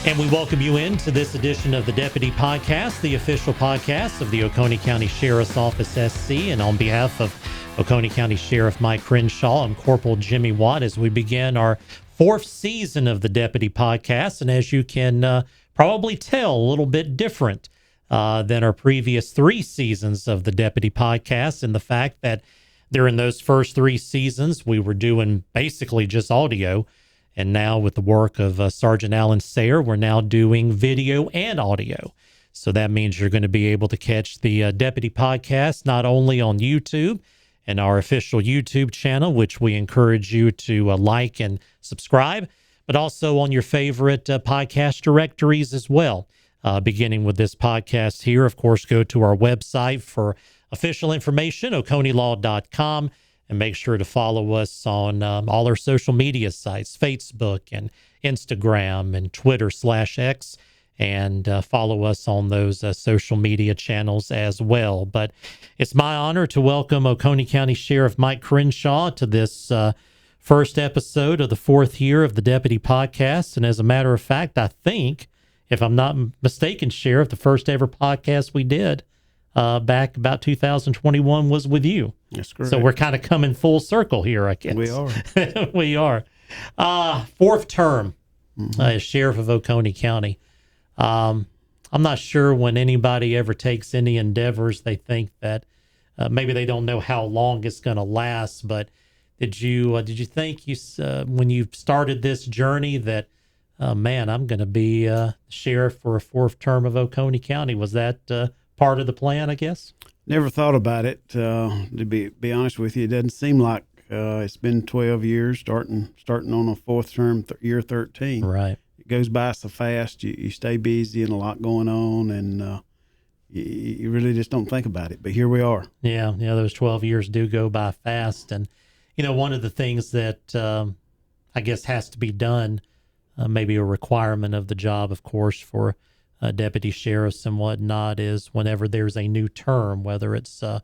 And we welcome you into this edition of the Deputy Podcast, the official podcast of the Oconee County Sheriff's Office SC. And on behalf of Oconee County Sheriff Mike Crenshaw and Corporal Jimmy Watt, as we begin our fourth season of the Deputy Podcast. And as you can probably tell, a little bit different than our previous three seasons of the Deputy Podcast, and the fact that during those first three seasons, we were doing basically just audio. And now with the work of Sergeant Alan Sayer, we're now doing video and audio. So that means you're going to be able to catch the Deputy Podcast not only on YouTube and our official YouTube channel, which we encourage you to like and subscribe, but also on your favorite podcast directories as well. Beginning with this podcast here, of course, go to our website for official information, oconeelaw.com. And make sure to follow us on all our social media sites, Facebook and Instagram and Twitter/X, and follow us on those social media channels as well. But it's my honor to welcome Oconee County Sheriff Mike Crenshaw to this first episode of the fourth year of the Deputy Podcast. And as a matter of fact, I think, if I'm not mistaken, Sheriff, the first ever podcast we did back about 2021 was with you. That's correct. So we're kind of coming full circle here, I guess. We are. We are. Fourth term as Sheriff of Oconee County. I'm not sure when anybody ever takes any endeavors, they think that maybe they don't know how long it's going to last. But did you think when you started this journey that, man, I'm going to be sheriff for a fourth term of Oconee County? Was that part of the plan, I guess? Never thought about it. To be honest with you, it doesn't seem like it's been 12 years, starting on a fourth term, year 13. Right. It goes by so fast. You stay busy and a lot going on, and you really just don't think about it. But here we are. Yeah, those 12 years do go by fast. And, one of the things that I guess has to be done, maybe a requirement of the job, of course, for deputy sheriffs and whatnot, is whenever there's a new term, whether it's a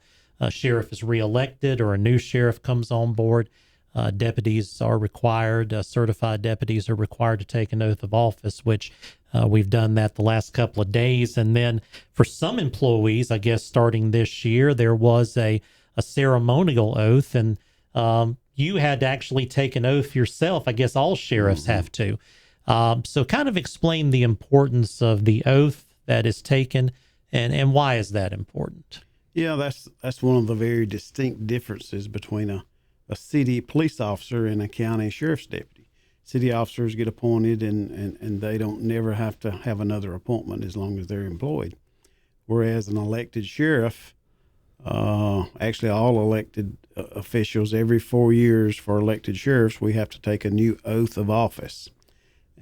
sheriff is reelected or a new sheriff comes on board, deputies are required, certified deputies are required to take an oath of office, which we've done that the last couple of days. And then for some employees, I guess starting this year, there was a ceremonial oath, and you had to actually take an oath yourself. I guess all sheriffs have to. So kind of explain the importance of the oath that is taken, and why is that important? Yeah, that's one of the very distinct differences between a city police officer and a county sheriff's deputy. City officers get appointed and they don't never have to have another appointment as long as they're employed. Whereas an elected sheriff, actually all elected officials, every 4 years for elected sheriffs, we have to take a new oath of office.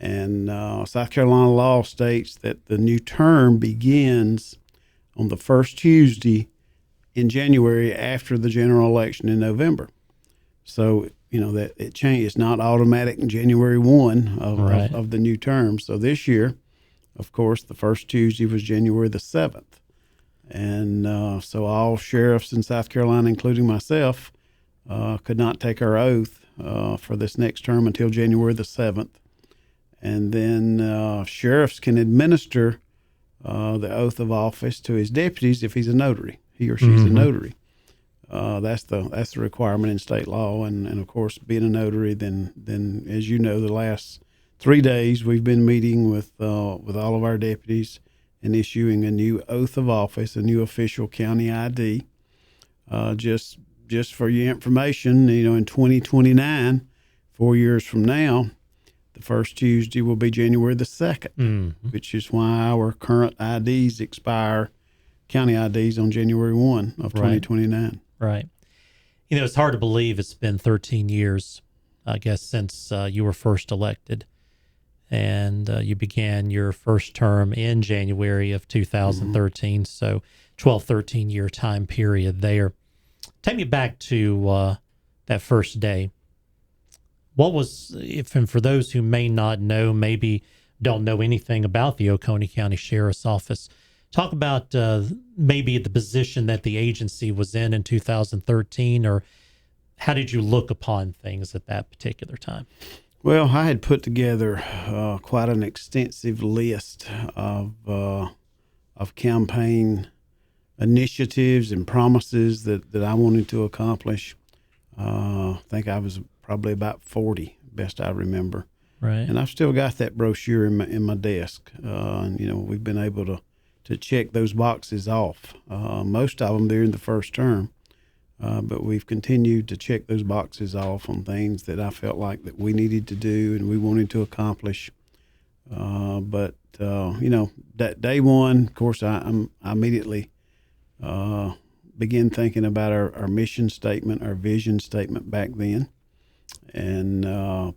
And South Carolina law states that the new term begins on the first Tuesday in January after the general election in November. So, that it changed. It's not automatic in January 1 of the new term. So this year, of course, the first Tuesday was January the 7th. And so all sheriffs in South Carolina, including myself, could not take our oath for this next term until January the 7th. And then sheriffs can administer the oath of office to his deputies if he's a notary. He or she's a notary. That's the requirement in state law. And of course, being a notary, then as you know, the last 3 days we've been meeting with all of our deputies and issuing a new oath of office, a new official county ID. Just for your information, in 2029, 4 years from now, the first Tuesday will be January the 2nd, which is why our current IDs expire, county IDs, on January 1 of 2029. Right. It's hard to believe it's been 13 years, I guess, since you were first elected. And you began your first term in January of 2013. So 12, 13-year time period there. Take me back to that first day. What was, and for those who may not know, maybe don't know anything about the Oconee County Sheriff's Office, talk about maybe the position that the agency was in 2013, or how did you look upon things at that particular time? Well, I had put together quite an extensive list of campaign initiatives and promises that I wanted to accomplish. I think I was probably about 40, best I remember. Right. And I've still got that brochure in my desk. And we've been able to check those boxes off. Most of them during the first term, but we've continued to check those boxes off on things that I felt like that we needed to do and we wanted to accomplish. But that day one, of course, I immediately began thinking about our mission statement, our vision statement back then, and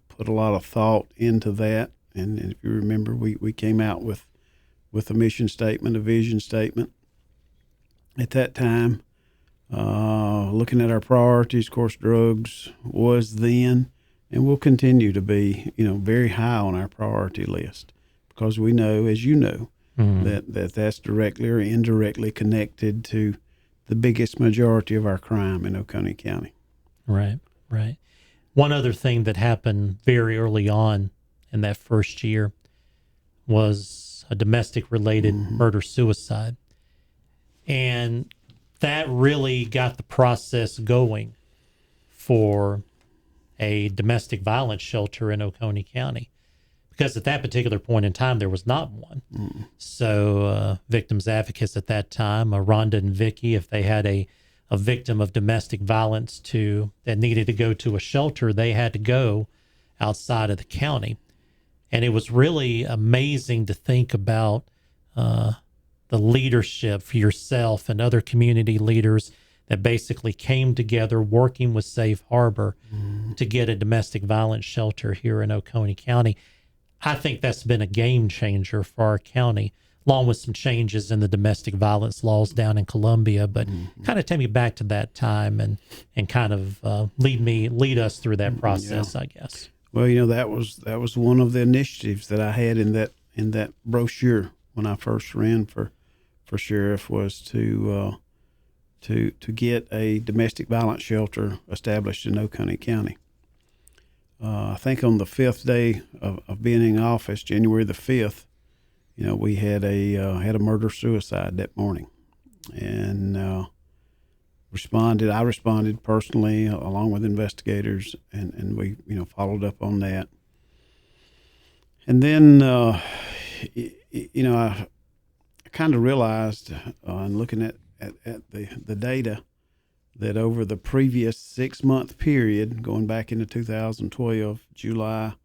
put a lot of thought into that. And if you remember, we came out with a mission statement, a vision statement. At that time, looking at our priorities, of course, drugs was then and will continue to be, very high on our priority list, because we know, as you know, that's directly or indirectly connected to the biggest majority of our crime in Oconee County. Right. One other thing that happened very early on in that first year was a domestic-related murder-suicide. And that really got the process going for a domestic violence shelter in Oconee County, because at that particular point in time, there was not one. So victims advocates at that time, Rhonda and Vicky, if they had a victim of domestic violence that needed to go to a shelter, they had to go outside of the county. And it was really amazing to think about the leadership for yourself and other community leaders that basically came together working with Safe Harbor to get a domestic violence shelter here in Oconee County. I think that's been a game changer for our county, along with some changes in the domestic violence laws down in Columbia. But kind of take me back to that time and kind of lead us through that process, I guess. Well, that was one of the initiatives that I had in that brochure when I first ran for sheriff, was to get a domestic violence shelter established in Oconee County. I think on the fifth day of being in office, January the 5th, we had a murder-suicide that morning, and I responded personally along with investigators, and we followed up on that. And then I kind of realized in looking at the data that over the previous 6-month period, going back into 2012, July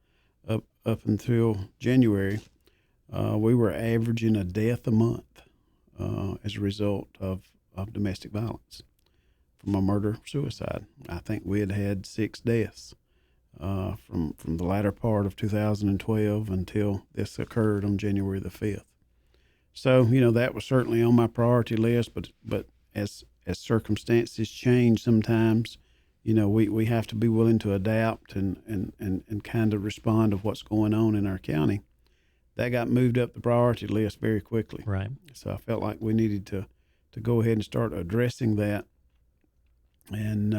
up until January, we were averaging a death a month as a result of domestic violence from a murder-suicide. I think we had 6 deaths from the latter part of 2012 until this occurred on January the 5th. So, that was certainly on my priority list, but as circumstances change sometimes, we have to be willing to adapt and kind of respond to what's going on in our county. That got moved up the priority list very quickly. Right. So I felt like we needed to go ahead and start addressing that. And,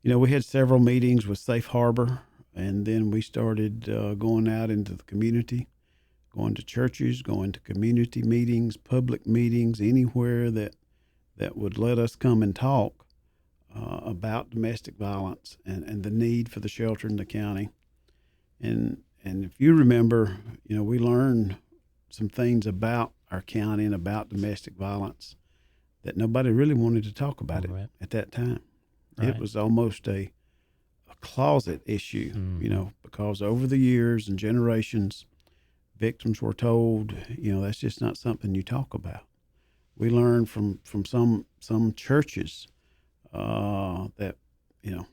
we had several meetings with Safe Harbor, and then we started going out into the community, going to churches, going to community meetings, public meetings, anywhere that would let us come and talk about domestic violence and the need for the shelter in the county. And if you remember, we learned some things about our county and about domestic violence that nobody really wanted to talk about it at that time. Right. It was almost a closet issue, because over the years and generations, victims were told, that's just not something you talk about. We learned from some churches that,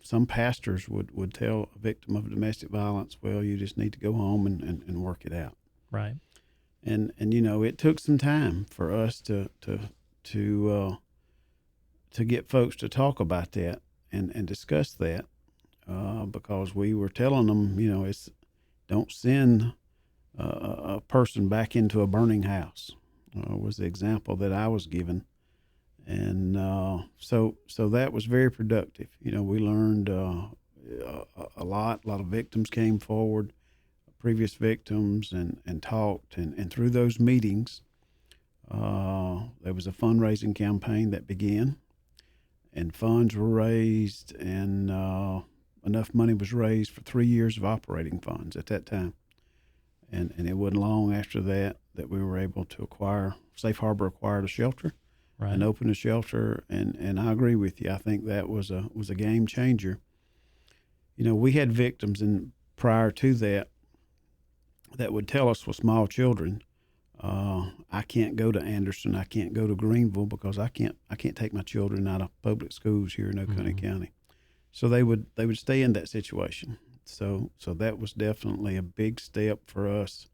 some pastors would tell a victim of domestic violence, well, you just need to go home and work it out. Right. And it took some time for us to get folks to talk about that and discuss that, because we were telling them, don't send a person back into a burning house, was the example that I was given. And so that was very productive. We learned a lot of victims came forward, previous victims, and talked. And through those meetings, there was a fundraising campaign that began, and funds were raised, and enough money was raised for 3 years of operating funds at that time. And it wasn't long after that we were able to acquire, Safe Harbor acquired a shelter, Right. and opened a shelter. And I agree with you. I think that was a game changer. You know, we had victims prior to that would tell us with small children, I can't go to Anderson, I can't go to Greenville because I can't take my children out of public schools here in Oconee County. So they would stay in that situation. So that was definitely a big step for us.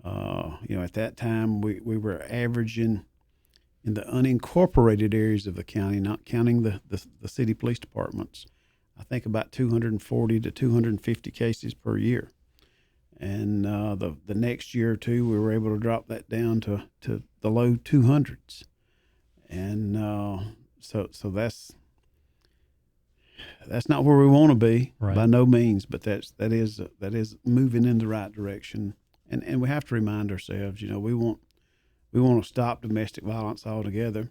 You know, at that time we were averaging in the unincorporated areas of the county, not counting the city police departments, I think about 240 to 250 cases per year. And the next year or two, we were able to drop that down to the low 200s. And so that's not where we want to be, Right. by no means, but that is moving in the right direction. And we have to remind ourselves, you know, we want to stop domestic violence altogether,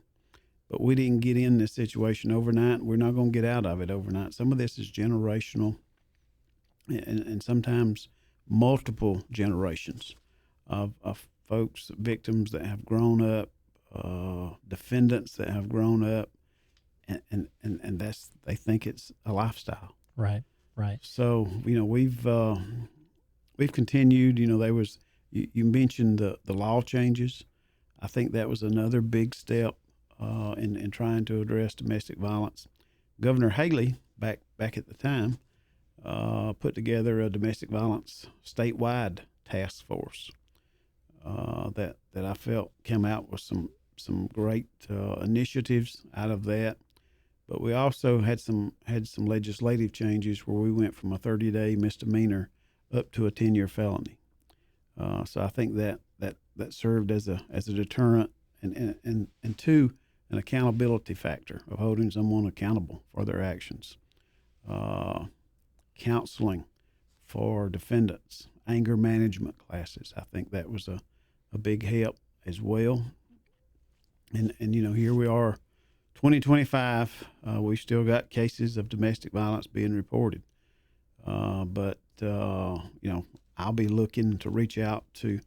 but we didn't get in this situation overnight. We're not going to get out of it overnight. Some of this is generational, and sometimes multiple generations of folks, victims that have grown up, defendants that have grown up, and that's, they think it's a lifestyle. Right. So, you know, we've continued. You know, there was, you mentioned the law changes. I think that was another big step in trying to address domestic violence. Governor Haley, back at the time, put together a domestic violence statewide task force that I felt came out with some great initiatives out of that. But we also had some legislative changes where we went from a 30-day misdemeanor up to a 10-year felony. So I think that served as a deterrent, and two, an accountability factor of holding someone accountable for their actions. Counseling for defendants, anger management classes. I think that was a big help as well. And you know, here we are, 2025. We still got cases of domestic violence being reported. But you know, I'll be looking to reach out to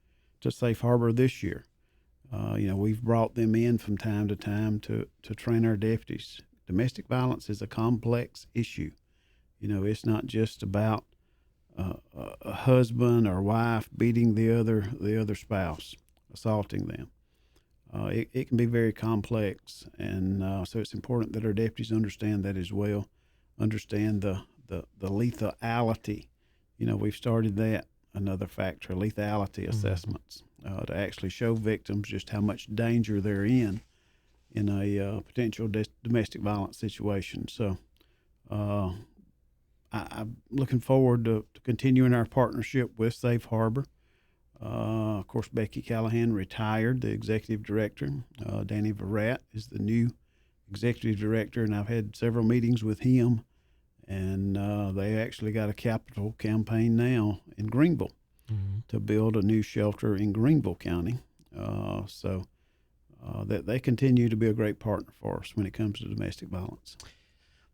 Safe Harbor this year. You know, we've brought them in from time to time to train our deputies. Domestic violence is a complex issue. You know, it's not just about a husband or wife beating the other spouse, assaulting them. It can be very complex, and so it's important that our deputies understand that as well, understand the lethality. You know, we've started that, another factor, lethality assessments, to actually show victims just how much danger they're in a potential domestic violence situation. So I'm looking forward to continuing our partnership with Safe Harbor. Of course, Becky Callahan retired, the executive director. Danny Verrat is the new executive director, and I've had several meetings with him. And they actually got a capital campaign now in Greenville to build a new shelter in Greenville County. So that they continue to be a great partner for us when it comes to domestic violence.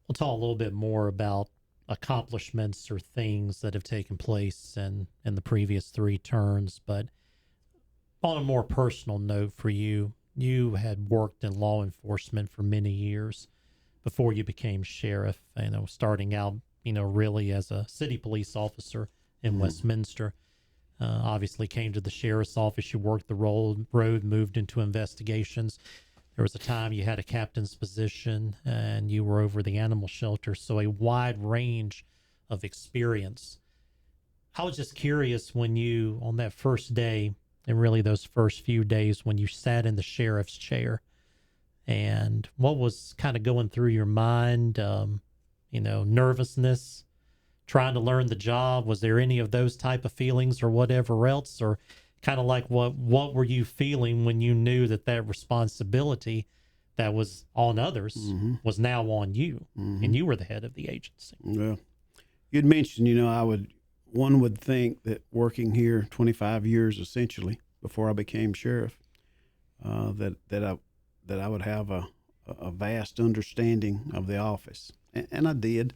We'll talk a little bit more about accomplishments or things that have taken place in the previous 3 terms, but on a more personal note for you, you had worked in law enforcement for many years before you became sheriff, you know, starting out, you know, really as a city police officer in Westminster. Obviously came to the sheriff's office, you worked the road, moved into investigations. There was a time you had a captain's position and you were over the animal shelter, so a wide range of experience. I was just curious when you, on that first day, and really those first few days when you sat in the sheriff's chair, and what was kind of going through your mind, you know, nervousness, trying to learn the job. Was there any of those type of feelings or whatever else, or kind of like what were you feeling when you knew that responsibility that was on others was now on you, and you were the head of the agency? Yeah. You'd mentioned, one would think that working here 25 years essentially before I became sheriff, that I would have a vast understanding of the office, and I did.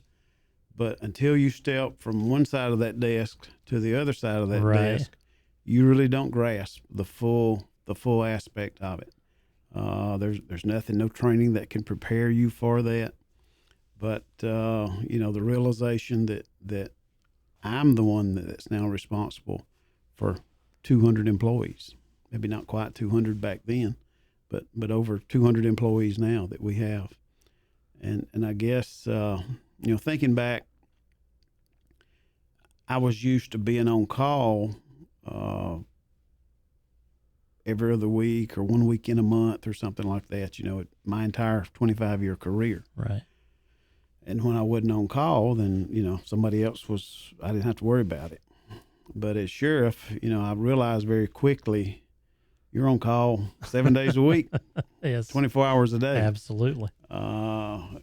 But until you step from one side of that desk to the other side of that desk, you really don't grasp the full aspect of it. There's nothing, no training that can prepare you for that. But the realization that I'm the one that's now responsible for 200 employees, maybe not quite 200 back then, but over 200 employees now that we have. And I guess, thinking back, I was used to being on call every other week or 1 week in a month or something like that, my entire 25-year career. Right. And when I wasn't on call, then, somebody else I didn't have to worry about it. But as sheriff, I realized very quickly, you're on call 7 days a week, Yes. 24 hours a day. Absolutely. I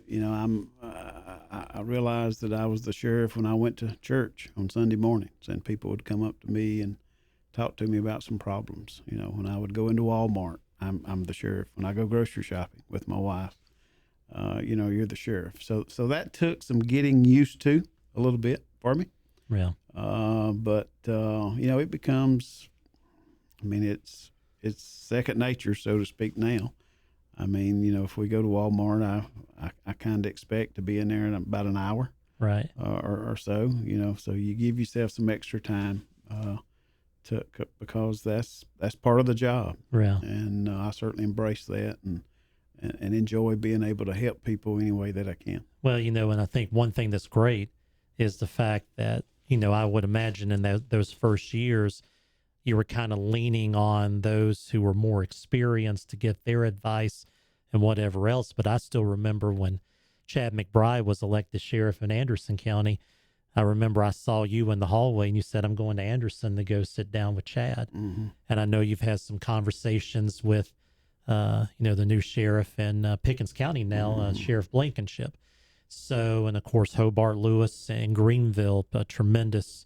realized that I was the sheriff when I went to church on Sunday mornings, and people would come up to me and talk to me about some problems. When I would go into Walmart, I'm the sheriff. When I go grocery shopping with my wife, you're the sheriff. So that took some getting used to a little bit for me. Yeah. But it becomes, it's second nature, so to speak now. If we go to Walmart, I kind of expect to be in there in about an hour. Right. Or so, so you give yourself some extra time, because that's part of the job. Yeah. And I certainly embrace that and enjoy being able to help people any way that I can. Well, and I think one thing that's great is the fact that, I would imagine in those first years, you were kind of leaning on those who were more experienced to get their advice and whatever else. But I still remember when Chad McBride was elected sheriff in Anderson County, I remember I saw you in the hallway and you said, I'm going to Anderson to go sit down with Chad. Mm-hmm. And I know you've had some conversations with, the new sheriff in Pickens County now, Sheriff Blankenship. So, and of course, Hobart Lewis and Greenville, a tremendous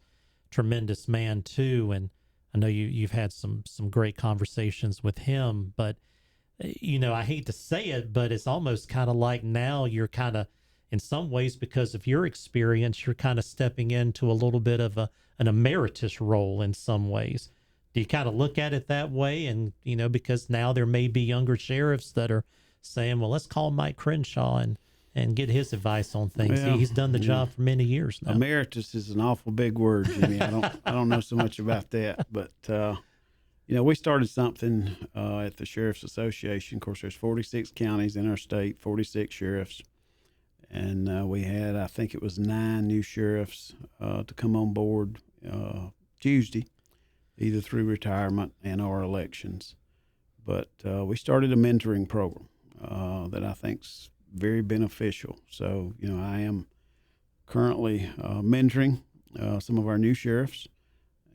man too. And I know you've had some great conversations with him, but I hate to say it, but it's almost kind of like now you're kind of, in some ways, because of your experience, you're kind of stepping into a little bit of an emeritus role in some ways. Do you kind of look at it that way? And, because now there may be younger sheriffs that are saying, well, let's call Mike Crenshaw and get his advice on things. Well, He's done the job for many years now. Emeritus is an awful big word, Jimmy. I don't know so much about that, but we started something at the Sheriff's Association. Of course, there's 46 counties in our state, 46 sheriffs, and we had, I think it was 9 new sheriffs to come on board Tuesday, either through retirement and or elections. But we started a mentoring program that I think's very beneficial. So, I am currently mentoring some of our new sheriffs,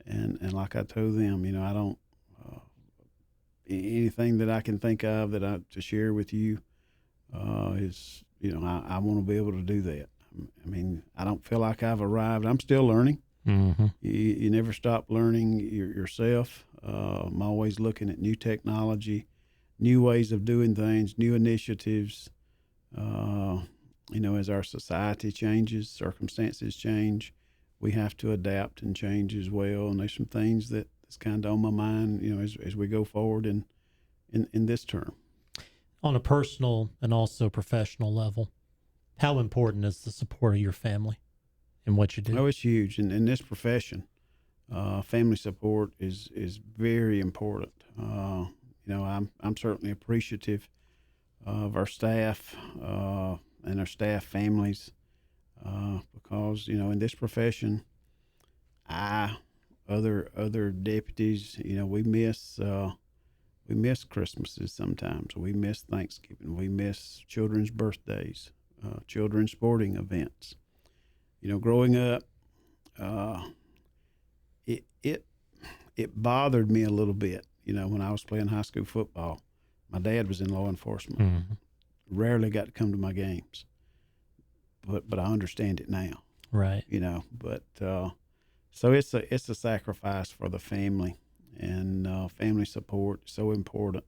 and like I told them, I don't anything that I can think of to share with you is, I want to be able to do that. I don't feel like I've arrived. I'm still learning. Mm-hmm. You never stop learning yourself. I'm always looking at new technology, new ways of doing things, new initiatives. As our society changes, circumstances change, we have to adapt and change as well. And there's some things that's kind of on my mind, as we go forward in this term. On a personal and also professional level, how important is the support of your family in what you do? Oh, it's huge. In this profession, family support is very important. I'm certainly appreciative of our staff and our staff families because in this profession, other deputies, we miss Christmases sometimes. We miss Thanksgiving. We miss children's birthdays, children's sporting events. Growing up, it bothered me a little bit. When I was playing high school football, my dad was in law enforcement. Mm-hmm. Rarely got to come to my games, but I understand it now. Right. But so it's a sacrifice for the family, and family support is so important.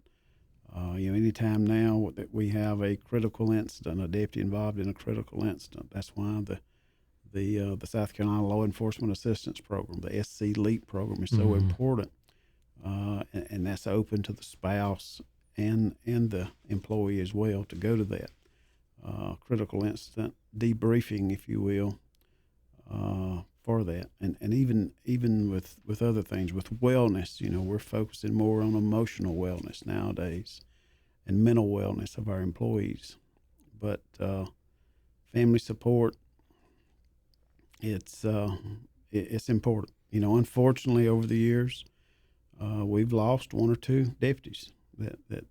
Anytime now that we have a critical incident, a deputy involved in a critical incident, that's why the South Carolina Law Enforcement Assistance Program, the SC LEAP program, is so important, and that's open to the spouse and the employee as well to go to that critical incident debriefing, if you will, for that, and even with other things, with wellness. We're focusing more on emotional wellness nowadays and mental wellness of our employees, but family support, it's important. Unfortunately, over the years, we've lost one or two deputies that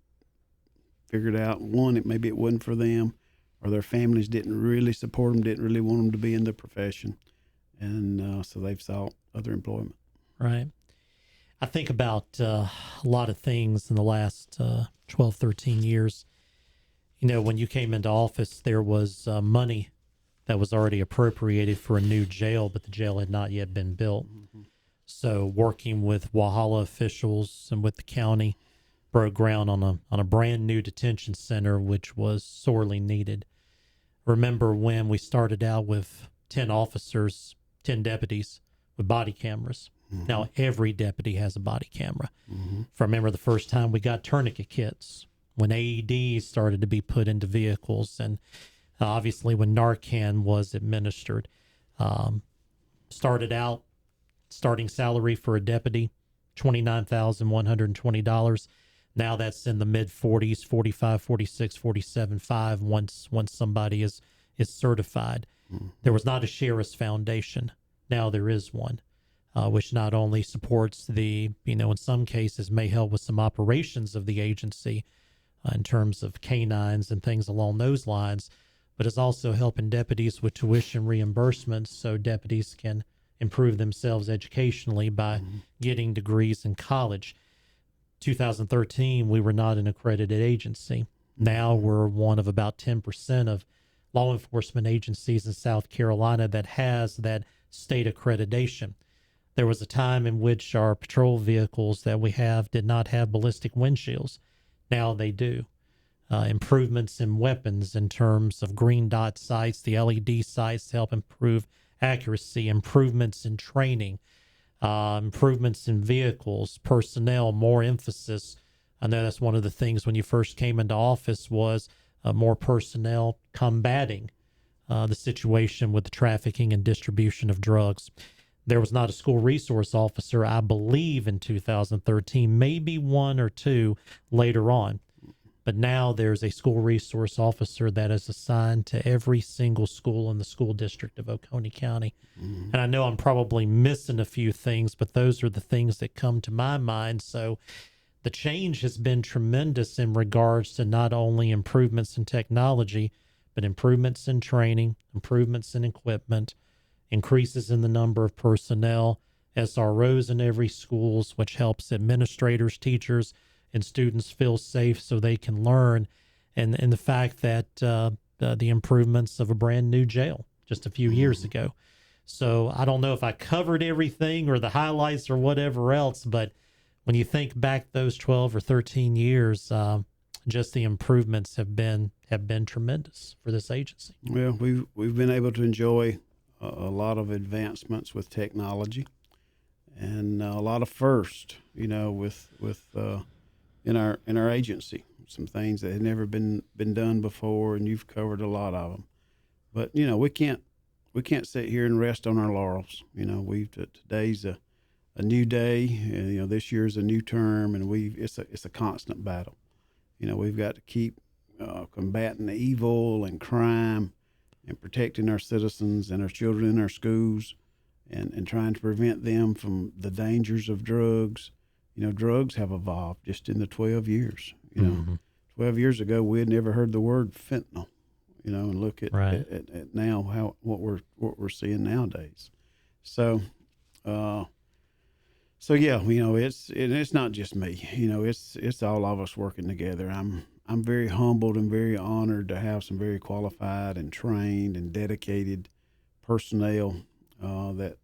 figured out, one, maybe it wasn't for them, or their families didn't really support them, didn't really want them to be in the profession, and so they've sought other employment. Right. I think about a lot of things in the last 12, 13 years. When you came into office, there was money that was already appropriated for a new jail, but the jail had not yet been built. So working with Walhalla officials and with the county, broke ground on a brand new detention center, which was sorely needed. Remember when we started out with 10 officers, 10 deputies with body cameras. Now every deputy has a body camera. If I remember the first time we got tourniquet kits, when AEDs started to be put into vehicles, and obviously when Narcan was administered. Starting salary for a deputy, $29,120. Now that's in the mid 40s, 45, 46, 47, 5 once somebody is certified. There was not a sheriff's foundation. Now there is one, which not only supports in some cases may help with some operations of the agency in terms of canines and things along those lines, but it's also helping deputies with tuition reimbursements so deputies can improve themselves educationally by getting degrees in college. 2013, we were not an accredited agency. Now we're one of about 10% of law enforcement agencies in South Carolina that has that state accreditation. There was a time in which our patrol vehicles that we have did not have ballistic windshields. Now they do. Improvements in weapons in terms of green dot sights, the LED sights to help improve accuracy, improvements in training, improvements in vehicles, personnel, more emphasis. I know that's one of the things when you first came into office was more personnel combating the situation with the trafficking and distribution of drugs. There was not a school resource officer, I believe, in 2013, maybe one or two later on. But now there's a school resource officer that is assigned to every single school in the school district of Oconee County. And I know I'm probably missing a few things, but those are the things that come to my mind. So the change has been tremendous in regards to not only improvements in technology, but improvements in training, improvements in equipment, increases in the number of personnel, SROs in every schools, which helps administrators, teachers, and students feel safe so they can learn, and the fact that the improvements of a brand new jail just a few years ago. So I don't know if I covered everything or the highlights or whatever else, but when you think back those 12 or 13 years, just the improvements have been tremendous for this agency. Well, we've been able to enjoy a lot of advancements with technology, and a lot of firsts, with in our agency, some things that had never been done before, and you've covered a lot of them. But we can't sit here and rest on our laurels. Today's a new day. This year's a new term, and it's a constant battle. We've got to keep combating evil and crime, and protecting our citizens and our children in our schools, and trying to prevent them from the dangers of drugs. Drugs have evolved just in the 12 years. 12 years ago, we had never heard the word fentanyl. And look at now what we're seeing nowadays. So yeah, it's not just me. It's all of us working together. I'm very humbled and very honored to have some very qualified and trained and dedicated personnel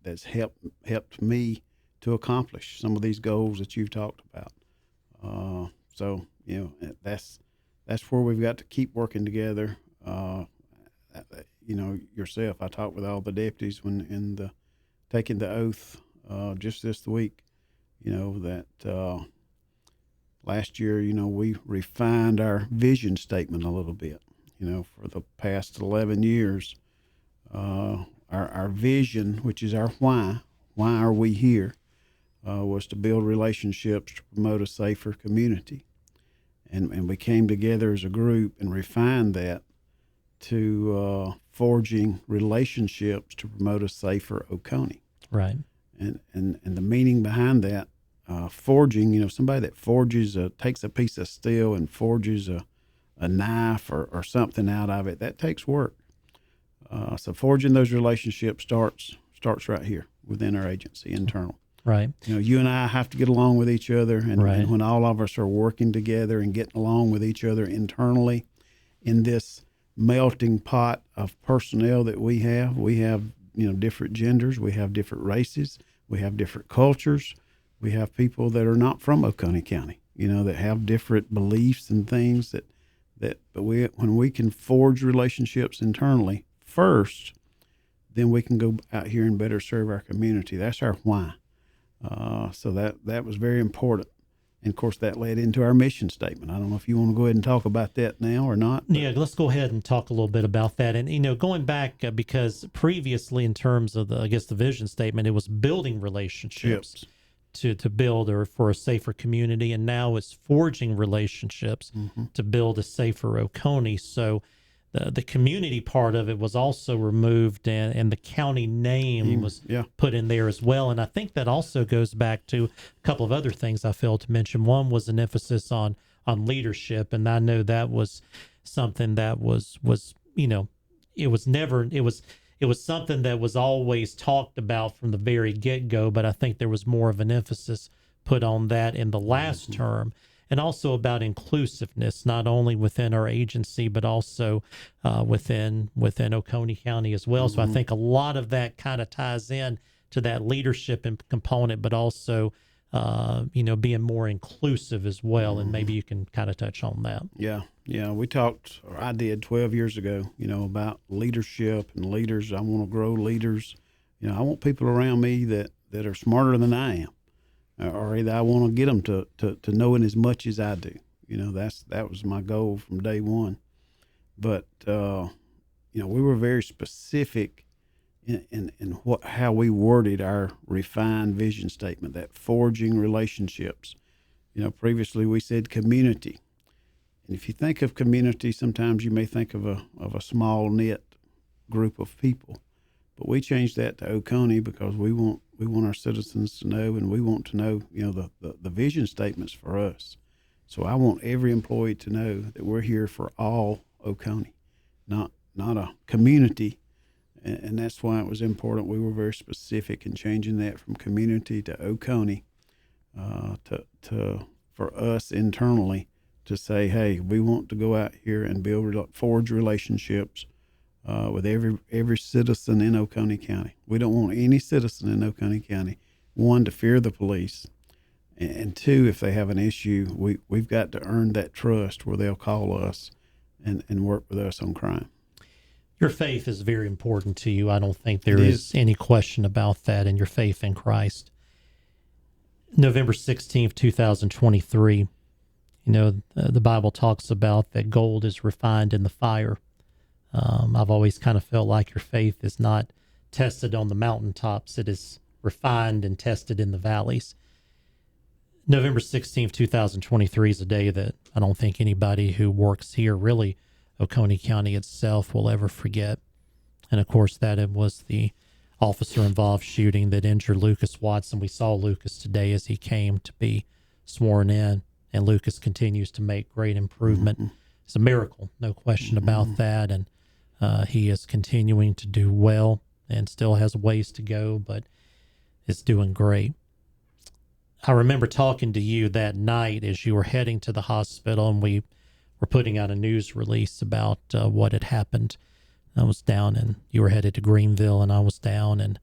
that's helped me to accomplish some of these goals that you've talked about. So that's where we've got to keep working together. Yourself, I talked with all the deputies when taking the oath just this week. That last year, we refined our vision statement a little bit. For the past 11 years, our vision, which is our why are we here, was to build relationships to promote a safer community. And we came together as a group and refined that to forging relationships to promote a safer Oconee. Right. And the meaning behind that, forging, somebody that forges, takes a piece of steel and forges a knife or something out of it, that takes work. So forging those relationships starts right here within our agency, internal. Right. You and I have to get along with each other, and when all of us are working together and getting along with each other internally in this melting pot of personnel that we have different genders, we have different races, we have different cultures, we have people that are not from Oconee County, that have different beliefs and things but when we can forge relationships internally first, then we can go out here and better serve our community. That's our why. So that was very important. And of course, that led into our mission statement. I don't know if you want to go ahead and talk about that now or not. Yeah, let's go ahead and talk a little bit about that. And, going back, because previously in terms of the vision statement, it was building relationships to build or for a safer community. And now it's forging relationships to build a safer Oconee. So the community part of it was also removed, and the county name was put in there as well. And I think that also goes back to a couple of other things I failed to mention. One was an emphasis on leadership, and I know that was something that was it was something that was always talked about from the very get-go, but I think there was more of an emphasis put on that in the last term. And also about inclusiveness, not only within our agency, but also within Oconee County as well. So I think a lot of that kind of ties in to that leadership component, but also, being more inclusive as well. And maybe you can kind of touch on that. Yeah. We talked, or I did 12 years ago, about leadership and leaders. I want to grow leaders. I want people around me that are smarter than I am. Or either I want to get them to knowing as much as I do. That was my goal from day one. But we were very specific in how we worded our refined vision statement, that forging relationships. Previously we said community, and if you think of community, sometimes you may think of a small knit group of people. But we changed that to Oconee because we want our citizens to know, and we want to know, the vision statements for us. So I want every employee to know that we're here for all Oconee, not a community. And that's why it was important. We were very specific in changing that from community to Oconee, for us internally to say, hey, we want to go out here and forge relationships with every citizen in Oconee County. We don't want any citizen in Oconee County, one, to fear the police, and two, if they have an issue, we've got to earn that trust where they'll call us and work with us on crime. Your faith is very important to you. I don't think there is any question about that, and your faith in Christ. November 16th, 2023, the Bible talks about that gold is refined in the fire. I've always kind of felt like your faith is not tested on the mountaintops. It is refined and tested in the valleys. November 16th, 2023 is a day that I don't think anybody who works here, really Oconee County itself, will ever forget. And of course, that it was the officer-involved shooting that injured Lucas Watson. We saw Lucas today as he came to be sworn in, and Lucas continues to make great improvement. It's a miracle, no question about that. And he is continuing to do well and still has ways to go, but is doing great. I remember talking to you that night as you were heading to the hospital, and we were putting out a news release about what had happened I was down, and you were headed to Greenville, and I was down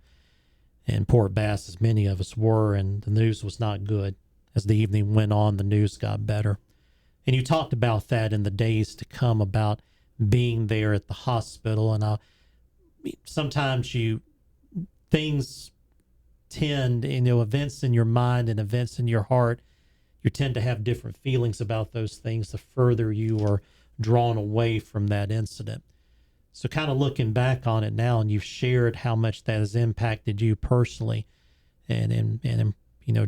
in Port Bass, as many of us were, and the news was not good. As the evening went on, the news got better. And you talked about that in the days to come, about being there at the hospital. And sometimes things tend, events in your mind and events in your heart, you tend to have different feelings about those things the further you are drawn away from that incident. So kind of looking back on it now, and you've shared how much that has impacted you personally and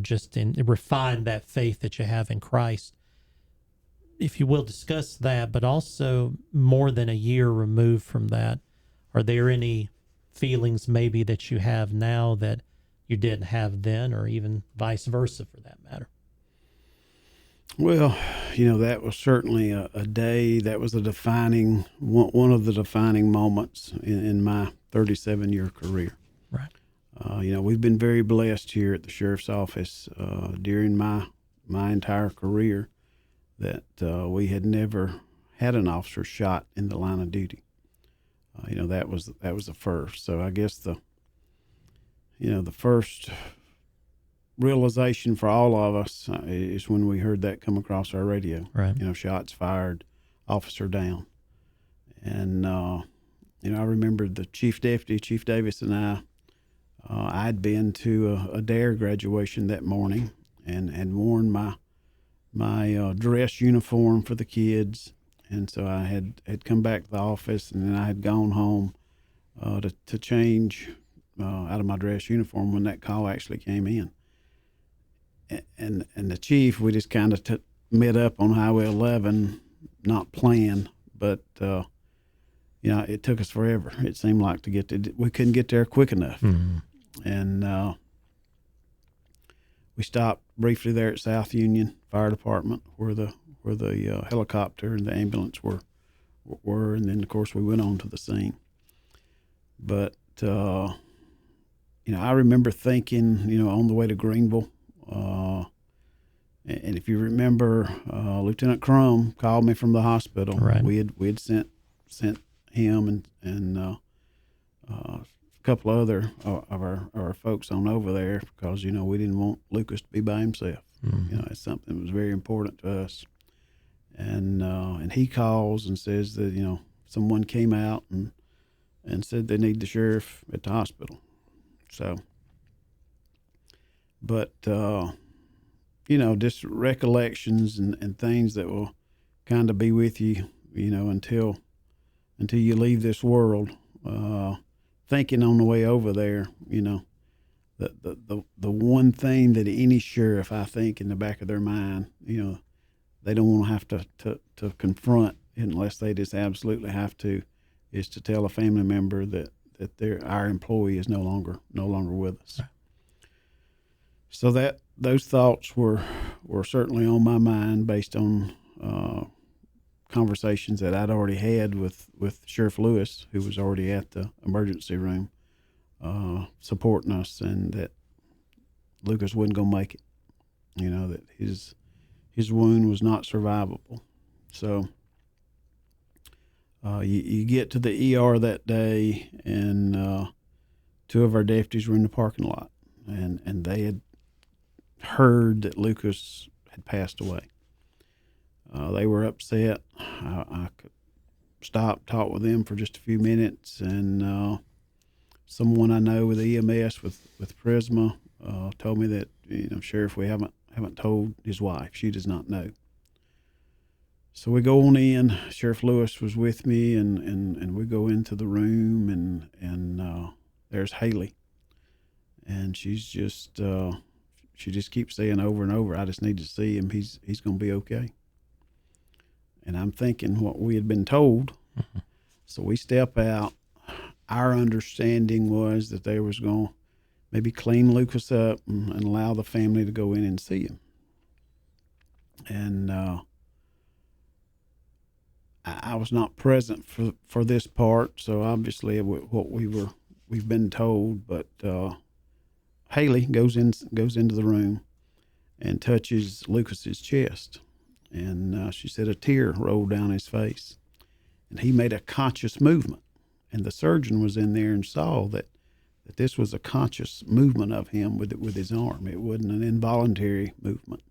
just in refined that faith that you have in Christ. If you will, discuss that, but also more than a year removed from that, are there any feelings maybe that you have now that you didn't have then, or even vice versa for that matter? Well, that was certainly a day that was one of the defining moments in my 37-year career. Right. We've been very blessed here at the sheriff's office during my entire career that we had never had an officer shot in the line of duty. That was the first. So I guess the first realization for all of us is when we heard that come across our radio. Right. Shots fired, officer down. And, I remember the chief deputy, Chief Davis, and I'd been to a DARE graduation that morning and worn my dress uniform for the kids. And so I had come back to the office, and then I had gone home to change out of my dress uniform when that call actually came in. And the chief, we just kind of met up on Highway 11, not planned, but it took us forever. It seemed like we couldn't get there quick enough. Mm-hmm. And we stopped briefly there at South Union Fire Department, where the helicopter and the ambulance were, and then of course we went on to the scene. But I remember thinking, on the way to Greenville. And if you remember, Lieutenant Crum called me from the hospital. Right. We had sent him and a couple other of our folks on over there because we didn't want Lucas to be by himself. Mm-hmm. It's something that was very important to us. And he calls and says that someone came out and said they need the sheriff at the hospital. So. But, just recollections and things that will kind of be with you, until you leave this world. Thinking on the way over there, the one thing that any sheriff, I think, in the back of their mind, they don't want to have to confront unless they just absolutely have to, is to tell a family member that our employee is no longer with us. Right. So those thoughts were certainly on my mind based on conversations that I'd already had with Sheriff Lewis, who was already at the emergency room supporting us, and that Lucas wasn't going to make it. That his wound was not survivable. So you get to the ER that day, and two of our deputies were in the parking lot, and they had heard that Lucas had passed away. They were upset. I could stop, talk with them for just a few minutes, and someone I know with EMS with Prisma told me that Sheriff, we haven't told his wife. She does not know. So we go on in. Sheriff Lewis was with me, and we go into the room, and there's Haley, and she's just. She just keeps saying over and over, I just need to see him. He's going to be okay. And I'm thinking what we had been told. Mm-hmm. So we step out. Our understanding was that they was going to maybe clean Lucas up and allow the family to go in and see him. And I was not present for this part, so obviously what we've been told, but Haley goes into the room and touches Lucas's chest, and she said a tear rolled down his face, and he made a conscious movement, the surgeon was in there and saw that this was a conscious movement of him with his arm. It wasn't an involuntary movement.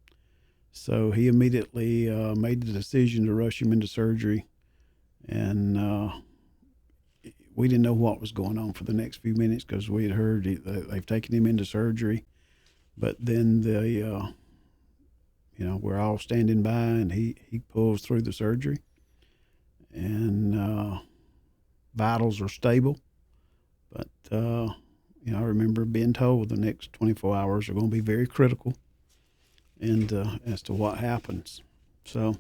So he immediately made the decision to rush him into surgery, and we didn't know what was going on for the next few minutes because we had heard they've taken him into surgery. But then we're all standing by, and he pulls through the surgery, and vitals are stable. But I remember being told the next 24 hours are going to be very critical, and as to what happens. So,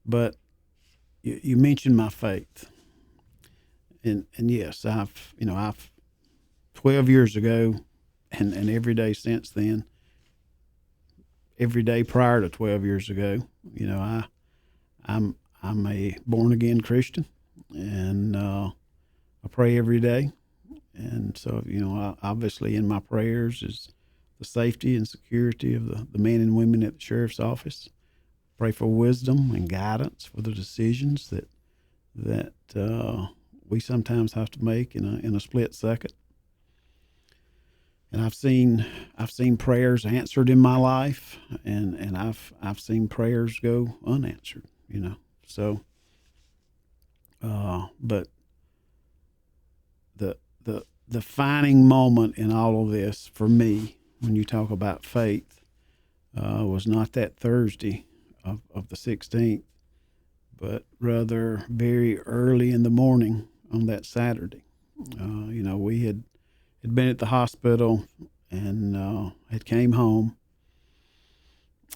but you mentioned my faith, and yes, I've 12 years ago, and every day since then, every day prior to 12 years ago, I'm a born again Christian, and I pray every day. And so, obviously in my prayers is the safety and security of the men and women at the sheriff's office. Pray for wisdom and guidance for the decisions that we sometimes have to make in a split second. And I've seen prayers answered in my life, and I've seen prayers go unanswered. So, but the defining moment in all of this for me, when you talk about faith, was not that Thursday of the 16th, but rather very early in the morning on that Saturday. We had been at the hospital and had came home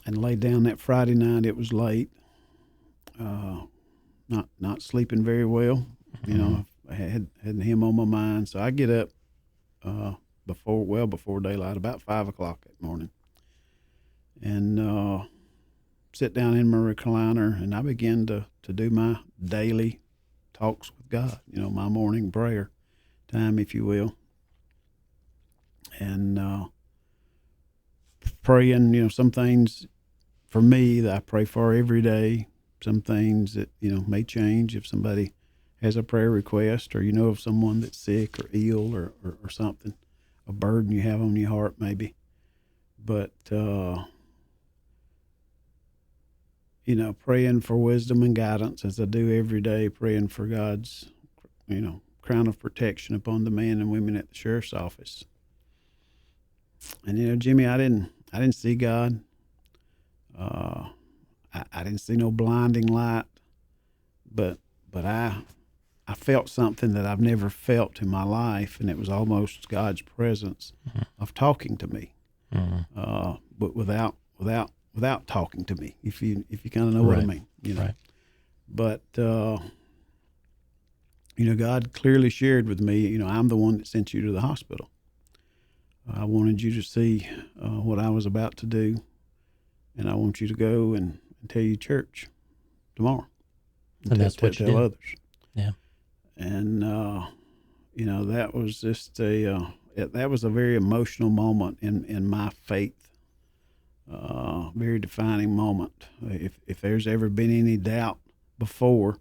and laid down that Friday night. It was late, not sleeping very well. I had him on my mind, so I get up before daylight, about 5 o'clock that morning, and sit down in my recliner, and I began to do my daily talks with God. My morning prayer time, if you will. And praying, some things for me that I pray for every day, some things that, may change if somebody has a prayer request, or of someone that's sick or ill or something, a burden you have on your heart maybe. But, praying for wisdom and guidance as I do every day, praying for God's, crown of protection upon the men and women at the sheriff's office. And Jimmy, I didn't see God. I didn't see no blinding light, but I felt something that I've never felt in my life, and it was almost God's presence of talking to me, but without talking to me. If you kind of know what I mean, Right. But God clearly shared with me, I'm the one that sent you to the hospital. I wanted you to see what I was about to do, and I want you to go and tell your church tomorrow. And that's what you tell did. others. Yeah. And, that was just that was a very emotional moment in my faith, very defining moment. If there's ever been any doubt before,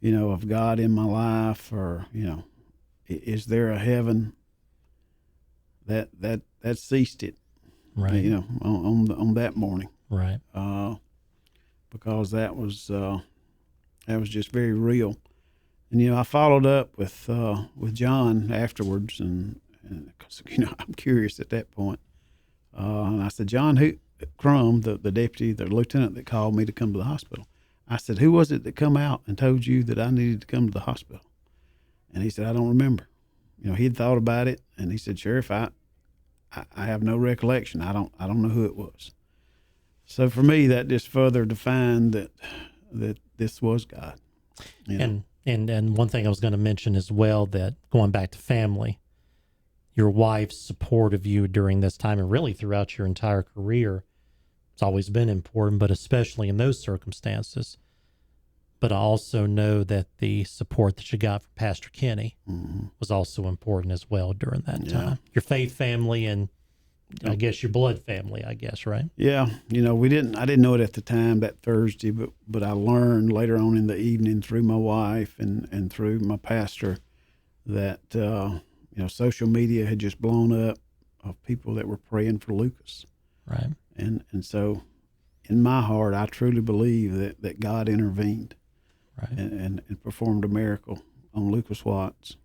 of God in my life, or, is there a heaven, that ceased it, Right. on that morning, Right. because that was just very real. And I followed up with John afterwards, and 'cause, I'm curious at that point, and I said, John, who Crum, the deputy, the lieutenant that called me to come to the hospital, I said, who was it that come out and told you that I needed to come to the hospital? And he said, I don't remember. He'd thought about it, and he said, Sheriff, I have no recollection. I don't know who it was. So for me, that just further defined that this was God. And one thing I was going to mention as well, that going back to family, your wife's support of you during this time, and really throughout your entire career, it's always been important, but especially in those circumstances. But I also know that the support that you got from Pastor Kenny was also important as well during that time. Your faith family and I guess your blood family, I guess, right? Yeah, I didn't know it at the time that Thursday, but I learned later on in the evening through my wife and through my pastor that social media had just blown up of people that were praying for Lucas. Right. And so in my heart, I truly believe that God intervened, right, and performed a miracle on Lucas Watts.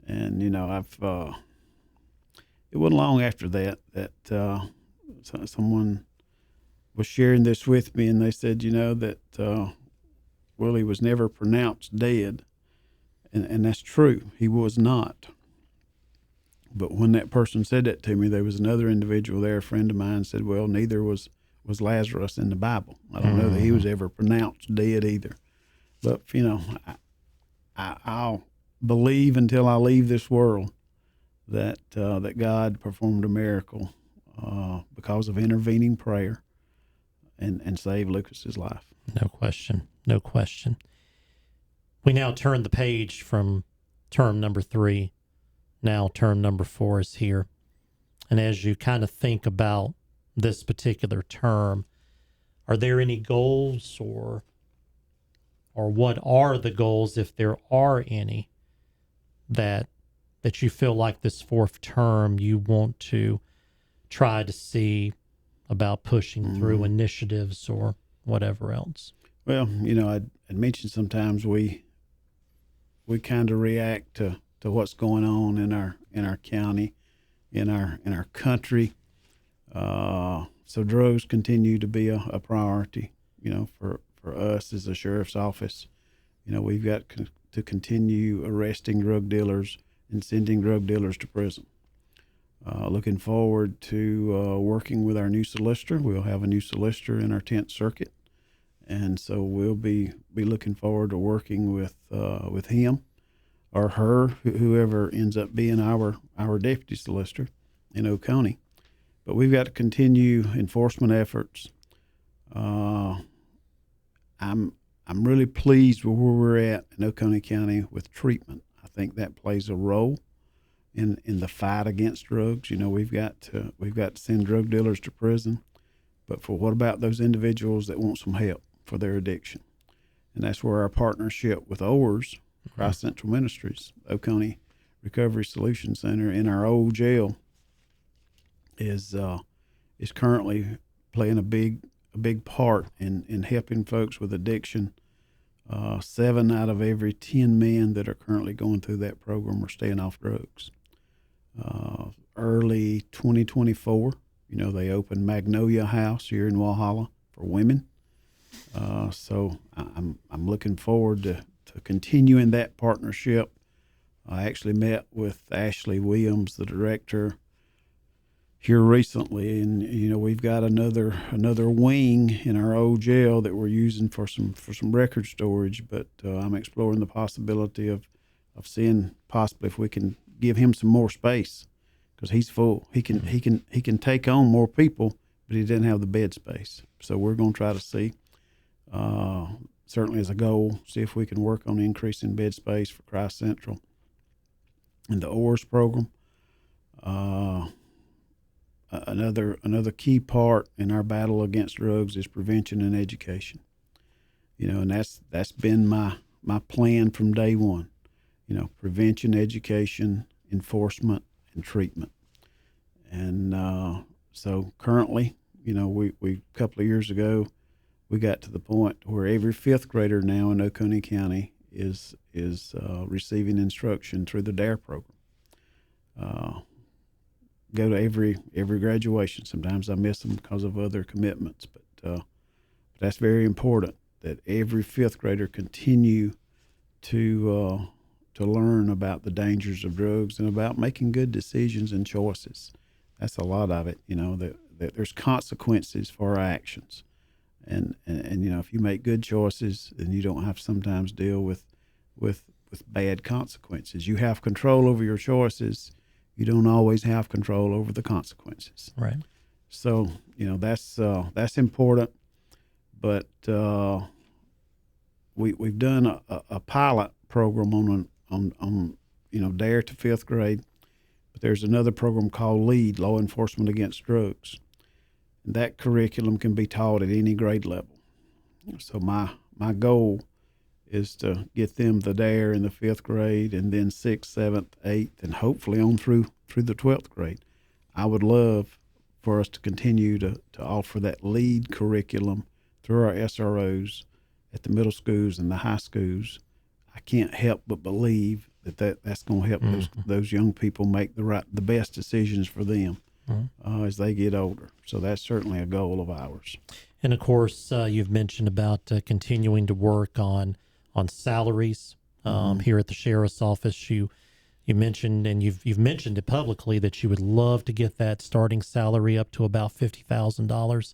And it wasn't long after that someone was sharing this with me, and they said, that Willie was never pronounced dead, and that's true. He was not. But when that person said that to me, there was another individual there, a friend of mine, said, well, neither was Lazarus in the Bible. I don't know that he was ever pronounced dead either. But, I'll believe until I leave this world that God performed a miracle because of intervening prayer and saved Lucas's life. No question. No question. We now turn the page from term number 3. Now term number 4 is here. And as you kind of think about this particular term, are there any goals or what are the goals, if there are any, that you feel like this 4th term you want to try to see about pushing through initiatives or whatever else? Well, I'd mentioned sometimes we kind of react to what's going on in our county, in our country. So drugs continue to be a priority, for us as a sheriff's office. We've got to continue arresting drug dealers and sending drug dealers to prison. Looking forward to working with our new solicitor. We'll have a new solicitor in our 10th circuit, and so we'll be looking forward to working with him or her, whoever ends up being our deputy solicitor in Oconee. But we've got to continue enforcement efforts. I'm really pleased with where we're at in Oconee County with treatment. I think that plays a role in the fight against drugs. We've got to send drug dealers to prison, but what about those individuals that want some help for their addiction? And that's where our partnership with ORS, Christ Central Ministries, Oconee Recovery Solution Center, in our old jail, is currently playing a big part in helping folks with addiction. 7 out of every 10 men that are currently going through that program are staying off drugs. Early 2024, they opened Magnolia House here in Walhalla for women. So I'm looking forward to continuing that partnership. I actually met with Ashley Williams, the director, here recently, and we've got another wing in our old jail that we're using for some record storage. But I'm exploring the possibility of seeing possibly if we can give him some more space, because he's full. He can take on more people, but he didn't have the bed space. So we're going to try to see, certainly as a goal, see if we can work on increasing bed space for Christ Central and the ORS program. Another key part in our battle against drugs is prevention and education. And that's been my plan from day one. Prevention, education, enforcement, and treatment. And so currently, we a couple of years ago, we got to the point where every 5th grader now in Oconee County is receiving instruction through the DARE program. Go to every graduation. Sometimes I miss them because of other commitments, but that's very important that every 5th grader continue to learn about the dangers of drugs and about making good decisions and choices. That's a lot of it. That there's consequences for our actions, and if you make good choices, then you don't have to sometimes deal with bad consequences. You have control over your choices. You don't always have control over the consequences. Right. So, that's important. But we've done a pilot program on DARE to 5th grade, there's another program called LEAD, Law Enforcement Against Drugs. And that curriculum can be taught at any grade level. So my goal is to get them the DARE in the 5th grade, and then 6th, 7th, 8th, and hopefully on through the 12th grade. I would love for us to continue to offer that LEAD curriculum through our SROs at the middle schools and the high schools. I can't help but believe that's going to help those young people make the best decisions for them as they get older. So that's certainly a goal of ours. And of course, you've mentioned about continuing to work on salaries here at the sheriff's office. You mentioned, and you've mentioned it publicly, that you would love to get that starting salary up to about $50,000.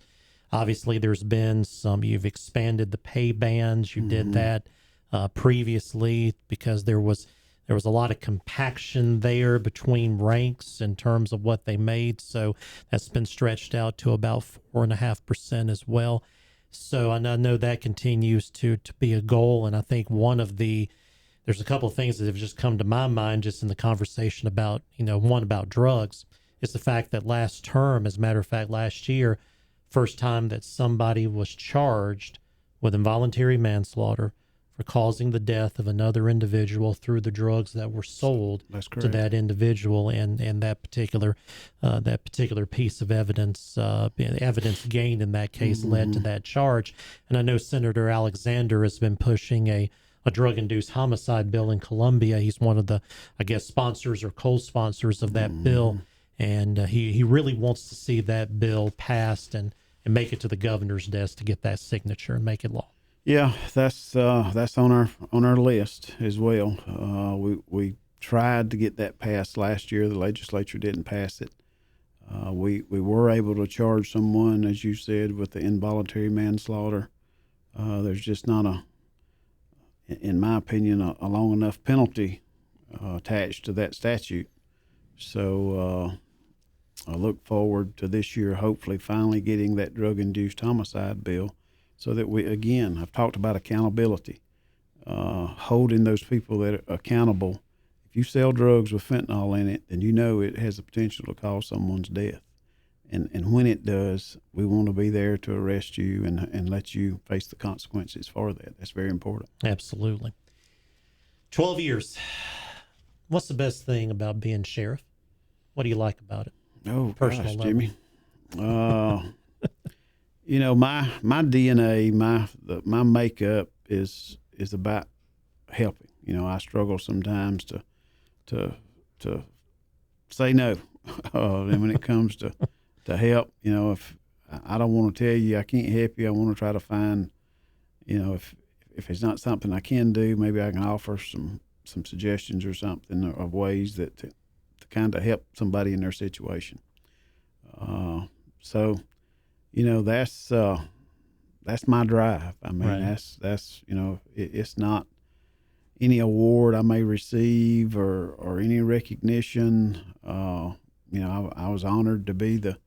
Obviously, there's been you've expanded the pay bands. You did that previously because there was a lot of compaction there between ranks in terms of what they made. So that's been stretched out to about 4.5% as well. So I know that continues to be a goal. And I think there's a couple of things that have just come to my mind just in the conversation about, one about drugs. Is the fact that last term, as a matter of fact, last year, first time that somebody was charged with involuntary manslaughter for causing the death of another individual through the drugs that were sold to that individual, and that particular piece of evidence gained in that case led to that charge. And I know Senator Alexander has been pushing a drug-induced homicide bill in Columbia. He's one of the, sponsors or co-sponsors of that bill, and he really wants to see that bill passed and make it to the governor's desk to get that signature and make it law. Yeah, that's on our list as well. We tried to get that passed last year. The legislature didn't pass it. We were able to charge someone, as you said, with the involuntary manslaughter. There's just not in my opinion, a long enough penalty attached to that statute. So I look forward to this year hopefully finally getting that drug-induced homicide bill, so that I've talked about accountability, holding those people that are accountable. If you sell drugs with fentanyl in it, then it has the potential to cause someone's death. And when it does, we want to be there to arrest you and let you face the consequences for that. That's very important. Absolutely. 12 years. What's the best thing about being sheriff? What do you like about it? Oh, personal gosh, level? Jimmy. My DNA, my makeup is about helping. I struggle sometimes to say no. And when it comes to help, if I don't want to tell you I can't help you, I want to try to find, if it's not something I can do, maybe I can offer some suggestions or something of ways that to kind of help somebody in their situation. So, that's my drive. I mean, right. that's it's not any award I may receive or any recognition. I was honored to be the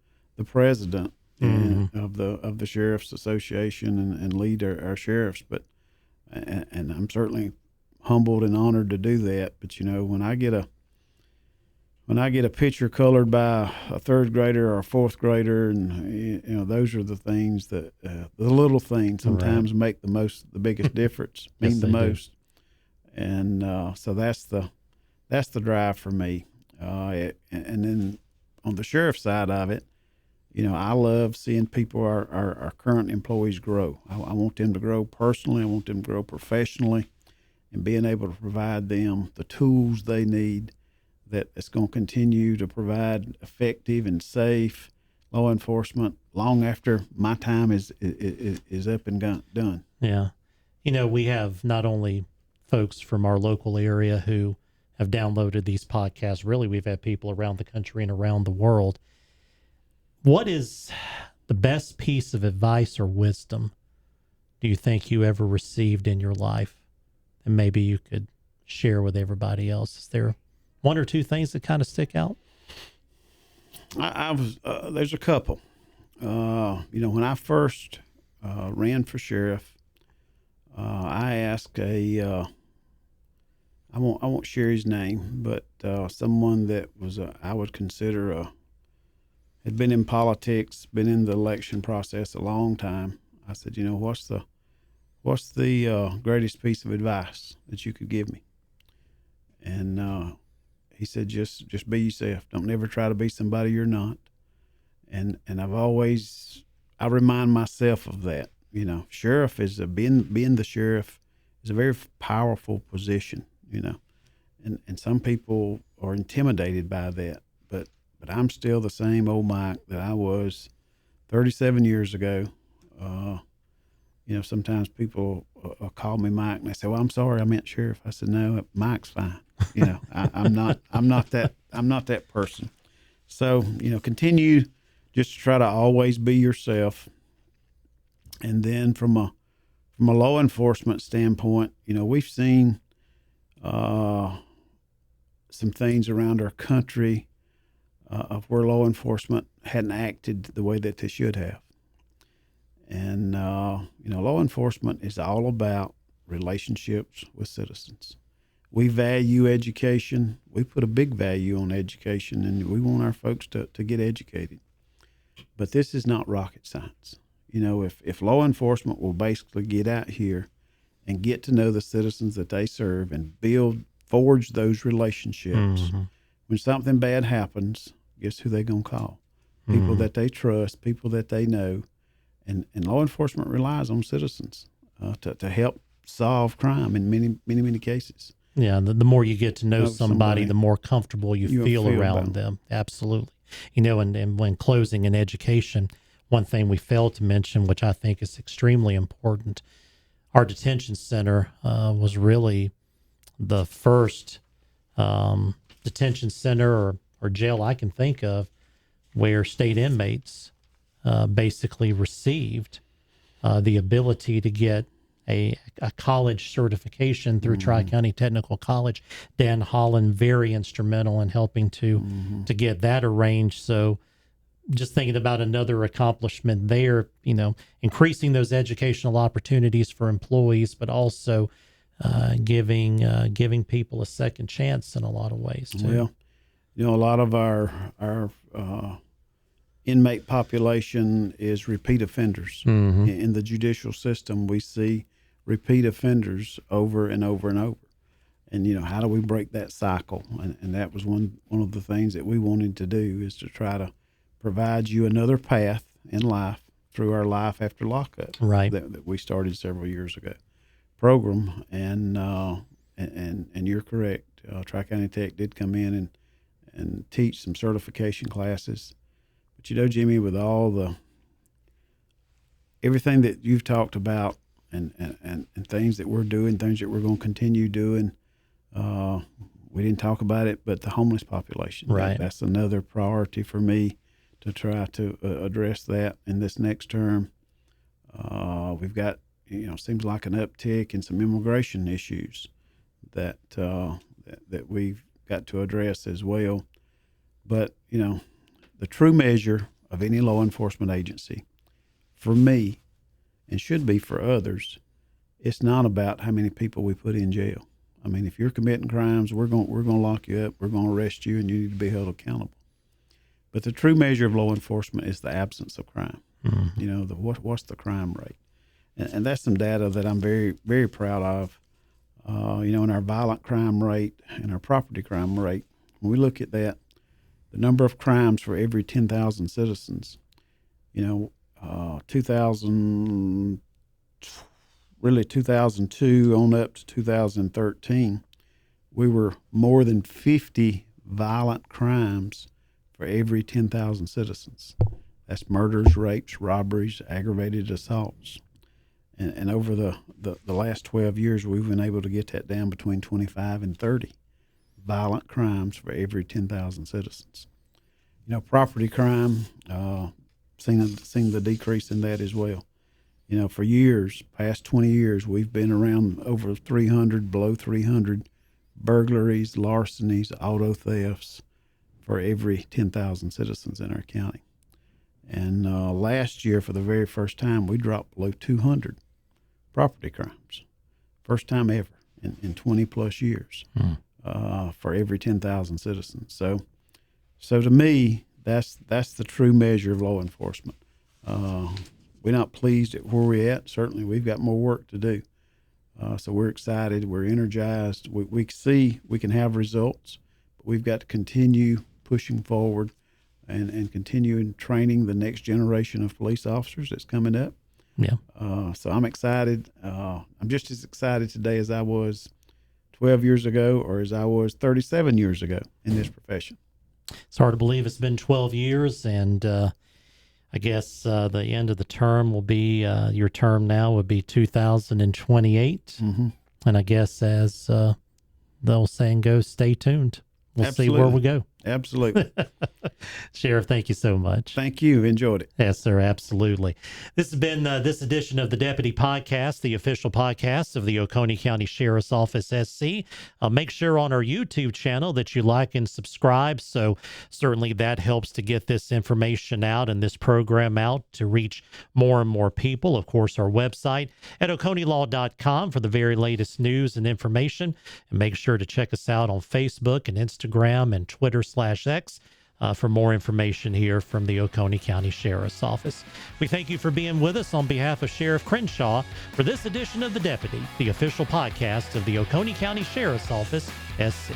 president of the Sheriff's Association and lead our sheriffs, and I'm certainly humbled and honored to do that. But when I get a picture colored by a 3rd grader or a 4th grader, and those are the things that the little things sometimes make the biggest difference, mean the most. And so that's the drive for me. And then on the sheriff's side of it, I love seeing people, our current employees grow. I want them to grow personally. I want them to grow professionally, and being able to provide them the tools they need that's going to continue to provide effective and safe law enforcement long after my time is up and done. Yeah. We have not only folks from our local area who have downloaded these podcasts. Really, we've had people around the country and around the world. What is the best piece of advice or wisdom do you think you ever received in your life? And maybe you could share with everybody else. Is there one or two things that kind of stick out? There's a couple. When I first ran for sheriff, I asked a I won't share his name, but someone that was I would consider had been in politics, been in the election process a long time. I said, what's the greatest piece of advice that you could give me? And he said, just be yourself. Don't never try to be somebody you're not. And I remind myself of that. Sheriff is being the sheriff is a very powerful position. And some people are intimidated by that. But I'm still the same old Mike that I was 37 years ago. Sometimes people call me Mike, and they say, "Well, I'm sorry, I meant Sheriff." I said, "No, Mike's fine." I'm not that person. So continue just to try to always be yourself. And then from a law enforcement standpoint, we've seen some things around our country of where law enforcement hadn't acted the way that they should have. And, law enforcement is all about relationships with citizens. We value education. We put a big value on education, and we want our folks to get educated. But this is not rocket science. If law enforcement will basically get out here and get to know the citizens that they serve and forge those relationships, when something bad happens, guess who they're going to call? People that they trust, people that they know. And law enforcement relies on citizens to help solve crime in many cases. Yeah, the more you get to know somebody, the more comfortable you feel around them. Absolutely. And when closing in education, one thing we failed to mention, which I think is extremely important, our detention center was really the first detention center or jail I can think of where state inmates basically received the ability to get a college certification through Tri-County Technical College. Dan Holland, very instrumental in helping to get that arranged. So just thinking about another accomplishment there, increasing those educational opportunities for employees, but also giving people a second chance in a lot of ways too. Well, a lot of our inmate population is repeat offenders. In the judicial system, we see repeat offenders over and over and over. And, how do we break that cycle? And that was one of the things that we wanted to do, is to try to provide you another path in life through our Life After Lockup that we started several years ago program. And you're correct. Tri-County Tech did come in and teach some certification classes. But Jimmy, with everything that you've talked about and things that we're doing, things that we're going to continue doing, we didn't talk about it, but the homeless population. Right. That's another priority for me to try to address that in this next term. We've got, seems like an uptick in some immigration issues that we've got to address as well. But, the true measure of any law enforcement agency, for me, and should be for others, it's not about how many people we put in jail. I mean, if you're committing crimes, we're going to lock you up, we're going to arrest you, and you need to be held accountable. But the true measure of law enforcement is the absence of crime. What's the crime rate? And that's some data that I'm very, very proud of. In our violent crime rate and our property crime rate, when we look at that, the number of crimes for every 10,000 citizens, 2002 on up to 2013, we were more than 50 violent crimes for every 10,000 citizens. That's murders, rapes, robberies, aggravated assaults. And over the last 12 years, we've been able to get that down between 25 and 30 violent crimes for every 10,000 citizens. Property crime, seen the decrease in that as well. For years, past 20 years, we've been around over 300, below 300 burglaries, larcenies, auto thefts for every 10,000 citizens in our county. And last year, for the very first time, we dropped below 200 property crimes. First time ever in 20 plus years for every 10,000 citizens. So to me, that's the true measure of law enforcement. We're not pleased at where we're at. Certainly, we've got more work to do. So we're excited. We're energized. We see we can have results, but we've got to continue pushing forward and continue training the next generation of police officers that's coming up. Yeah. So I'm excited. I'm just as excited today as I was 12 years ago or as I was 37 years ago in this profession. It's hard to believe it's been 12 years, and I guess the end of the term will be, your term now would be 2028. Mm-hmm. And I guess as the old saying goes, stay tuned. We'll Absolutely. see where we go. Absolutely. Sheriff, thank you so much. Thank you. Enjoyed it. Yes, sir. Absolutely. This has been this edition of the Deputy Podcast, the official podcast of the Oconee County Sheriff's Office SC. Make sure on our YouTube channel that you like and subscribe. So certainly that helps to get this information out and this program out to reach more and more people. Of course, our website at oconeelaw.com for the very latest news and information. And make sure to check us out on Facebook and Instagram and Twitter/X. For more information here from the Oconee County Sheriff's Office. We thank you for being with us on behalf of Sheriff Crenshaw for this edition of The Deputy, the official podcast of the Oconee County Sheriff's Office, SC.